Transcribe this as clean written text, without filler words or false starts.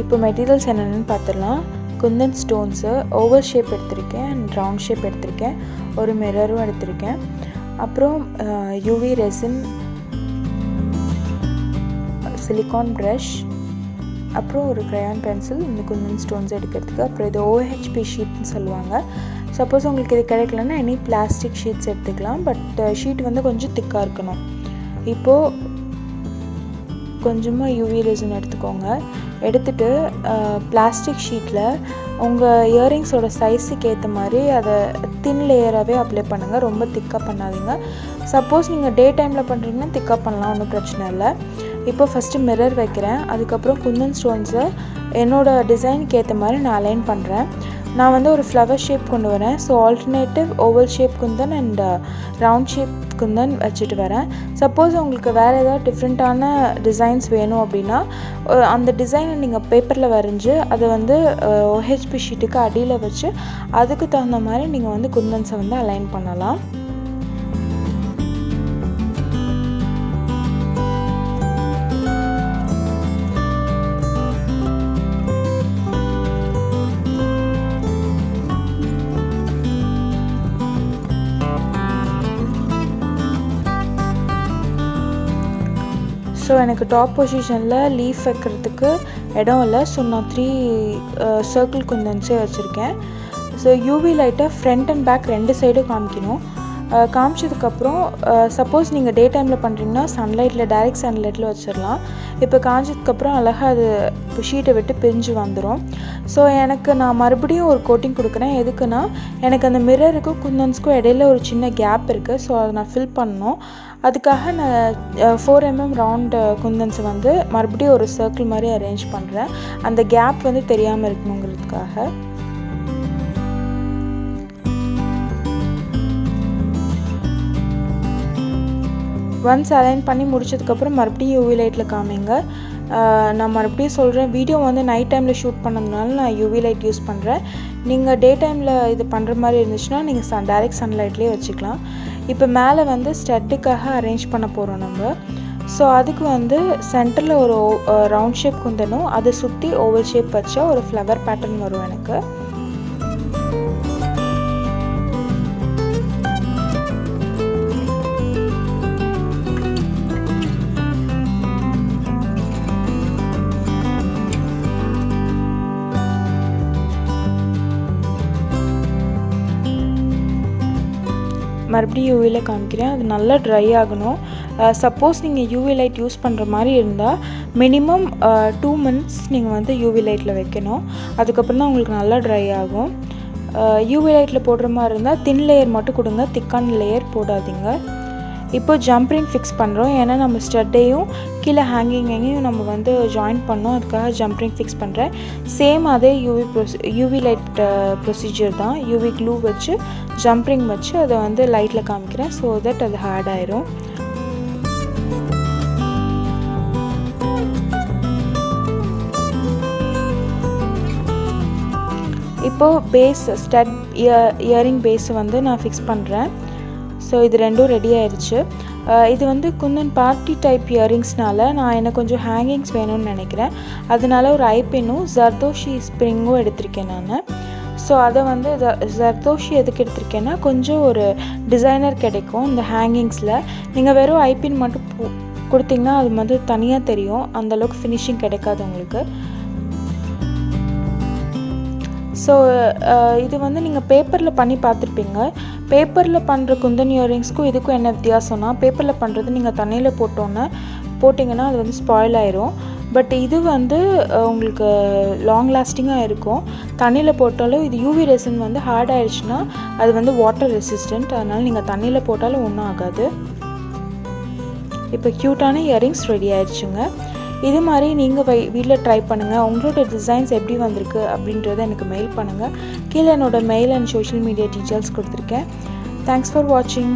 இப்போ மெட்டீரியல்ஸ் என்னென்னு பார்த்துடலாம். குந்தன் ஸ்டோன்ஸு, ஓவல் ஷேப் எடுத்திருக்கேன் அண்ட் ரவுண்ட் ஷேப் எடுத்திருக்கேன், ஒரு மிரரும் எடுத்திருக்கேன். அப்புறம் யூவி ரெசின், சிலிகான் ப்ரஷ், அப்புறம் ஒரு க்ரையான் பென்சில் இந்த குந்தன் ஸ்டோன்ஸ் எடுக்கிறதுக்கு. அப்புறம் இது OHP ஷீட்னு சொல்லுவாங்க. சப்போஸ் உங்களுக்கு இது கிடைக்கலன்னா எனி பிளாஸ்டிக் ஷீட்ஸ் எடுத்துக்கலாம். பட் ஷீட் வந்து கொஞ்சம் திக்காக இருக்கணும். இப்போது கொஞ்சமாக யூவி ரெசின் எடுத்துக்கோங்க. எடுத்துகிட்டு பிளாஸ்டிக் ஷீட்டில் உங்கள் இயரிங்ஸோட சைஸுக்கு ஏற்ற மாதிரி அதை தின் லேயராகவே அப்ளை பண்ணுங்கள். ரொம்ப திக்காக பண்ணாதீங்க. சப்போஸ் நீங்கள் டே டைமில் பண்ணுறீங்கன்னா திக்காக பண்ணலாம், ஒன்றும் பிரச்சனை இல்லை. இப்போ ஃபஸ்ட்டு மிரர் வைக்கிறேன். அதுக்கப்புறம் குந்தன் ஸ்டோன்ஸை என்னோடய டிசைனுக்கு ஏற்ற மாதிரி நான் அலைன் பண்ணுறேன். நான் வந்து ஒரு ஃப்ளவர் ஷேப் கொண்டு வரேன். So alternative oval shape Kundan and round shape Kundan வச்சுட்டு வரேன். சப்போஸ் உங்களுக்கு வேறு ஏதாவது டிஃப்ரெண்ட்டான டிசைன்ஸ் வேணும் அப்படின்னா அந்த டிசைனை நீங்கள் பேப்பரில் வரைஞ்சி அதை வந்து OHP ஷீட்டுக்கு அடியில் வச்சு அதுக்கு தகுந்த மாதிரி நீங்கள் வந்து குந்தன்ஸை வந்து அலைன் பண்ணலாம். ஸோ எனக்கு டாப் பொசிஷனில் லீஃப் வைக்கிறதுக்கு இடம் இல்லை. ஸோ நான் 3 சர்க்கிள் குந்தன்ஸே வச்சுருக்கேன். ஸோ யூவி லைட்டை ஃப்ரண்ட் அண்ட் பேக் 2 சைடும் காமிக்கணும். காமிச்சதுக்கப்புறம் சப்போஸ் நீங்கள் டே டைமில் பண்ணுறீங்கன்னா சன்லைட்டில் டைரெக்ட் சன்லைட்டில் வச்சிடலாம். இப்போ காஞ்சதுக்கப்புறம் அழகாக அது ஷீட்டை விட்டு பிரிஞ்சு வந்துடும். ஸோ நான் மறுபடியும் ஒரு கோட்டிங் கொடுக்குறேன். எதுக்குன்னா எனக்கு அந்த மிரருக்கும் குந்தன்ஸ்க்கும் இடையில ஒரு சின்ன கேப் இருக்குது. ஸோ அதை நான் ஃபில் பண்ணணும். அதுக்காக நான் 4 mm ரவுண்ட் குந்தன்ஸை வந்து மறுபடியும் ஒரு சர்க்கிள் மாதிரி அரேஞ்ச் பண்ணுறேன். அந்த கேப் வந்து தெரியாமல் இருக்கணுங்கிறதுக்காக. ஒன்ஸ் அலைன் பண்ணி முடிச்சதுக்கப்புறம் மறுபடியும் யூவி லைட்டில் காமிங்க. நான் மறுபடியும் சொல்கிறேன், வீடியோ வந்து நைட் டைமில் ஷூட் பண்ணதுனால நான் யூவி லைட் யூஸ் பண்ணுறேன். நீங்கள் டே டைமில் இது பண்ணுற மாதிரி இருந்துச்சுன்னா நீங்கள் டைரெக்ட் சன்லைட்லேயே வச்சுக்கலாம். இப்போ மேலே வந்து ஸ்டட்டுக்காக அரேஞ்ச் பண்ண போகிறோம் நம்ம. ஸோ அதுக்கு வந்து சென்டரில் ஒரு ரவுண்ட் ஷேப் குந்தனும் அதை சுற்றி ஓவல் ஷேப் வச்சா ஒரு ஃப்ளவர் பேட்டர்ன் வரும் எனக்கு. மறுபடியும் யூவியில் காமிக்கிறேன். அது நல்லா ட்ரை ஆகணும். சப்போஸ் நீங்கள் யூவி லைட் யூஸ் பண்ணுற மாதிரி இருந்தால் மினிமம் 2 minutes நீங்கள் வந்து யூவி லைட்டில் வைக்கணும். அதுக்கப்புறம் தான் உங்களுக்கு நல்லா ட்ரை ஆகும். யூவி லைட்டில் போடுற மாதிரி இருந்தால் தின் லேயர் மட்டும் கொடுங்க, திக்கான லேயர் போடாதீங்க. இப்போ ஜம்ப்ரிங் ஃபிக்ஸ் பண்ணுறோம். ஏன்னா நம்ம ஸ்டட்டையும் கீழே ஹேங்கிங்கையும் நம்ம வந்து ஜாயின் பண்ணோம். அதுக்காக ஜம்ப்ரிங் ஃபிக்ஸ் பண்ணுறேன். சேம் அதே யூவி லைட் ப்ரொசீஜர் தான். யூவி க்ளூ வச்சு ஜம்ப்ரிங் வச்சு அதை வந்து லைட்டில் காமிக்கிறேன். ஸோ தட் அது ஹார்ட் ஆயிரும். இப்போது பேஸ் ஸ்டட் இயரிங் பேஸை வந்து நான் ஃபிக்ஸ் பண்ணுறேன். ஸோ இது ரெண்டும் ரெடி ஆயிடுச்சு. இது வந்து குந்தன் பார்ட்டி டைப் இயரிங்ஸ்னால நான் எனக்கு கொஞ்சம் ஹேங்கிங்ஸ் வேணும்னு நினைக்கிறேன். அதனால ஒரு ஐபின்னும் ஜர்தோஷி ஸ்ப்ரிங்கும் எடுத்திருக்கேன் நான். ஸோ அதை வந்து ஜர்தோஷி எதுக்கு எடுத்திருக்கேன்னா கொஞ்சம் ஒரு டிசைனர் கிடைக்கும் இந்த ஹேங்கிங்ஸில். நீங்கள் வெறும் ஐபின் மட்டும் கொடுத்தீங்கன்னா அது வந்து தனியாக தெரியும், அந்தளவுக்கு ஃபினிஷிங் கிடைக்காது உங்களுக்கு. ஸோ இது வந்து நீங்கள் பேப்பரில் பண்ணி பார்த்துருப்பீங்க. பேப்பரில் பண்ணுற குந்தன் இயரிங்ஸ்க்கும் இதுக்கும் என்ன வித்தியாசம்னா, பேப்பரில் பண்ணுறது நீங்கள் தண்ணியில் போட்டிங்கன்னா அது வந்து ஸ்பாயில் ஆயிரும். பட் இது வந்து உங்களுக்கு லாங் லாஸ்டிங்காக இருக்கும். தண்ணியில் போட்டாலும் இது யூவி ரெசின் வந்து ஹார்ட் ஆயிடுச்சுன்னா அது வந்து வாட்டர் ரெசிஸ்டன்ட். அதனால் நீங்கள் தண்ணியில் போட்டாலும் ஒன்றும் ஆகாது. இப்போ க்யூட்டான இயரிங்ஸ் ரெடி ஆயிடுச்சுங்க. இது மாதிரி நீங்கள் வீட்டில் ட்ரை பண்ணுங்கள். உங்களோட டிசைன்ஸ் எப்படி வந்திருக்கு அப்படின்றத எனக்கு மெயில் பண்ணுங்கள். கீழே என்னோடய mail and social media details கொடுத்துருக்கேன். தேங்க்ஸ் ஃபார் வாட்சிங்.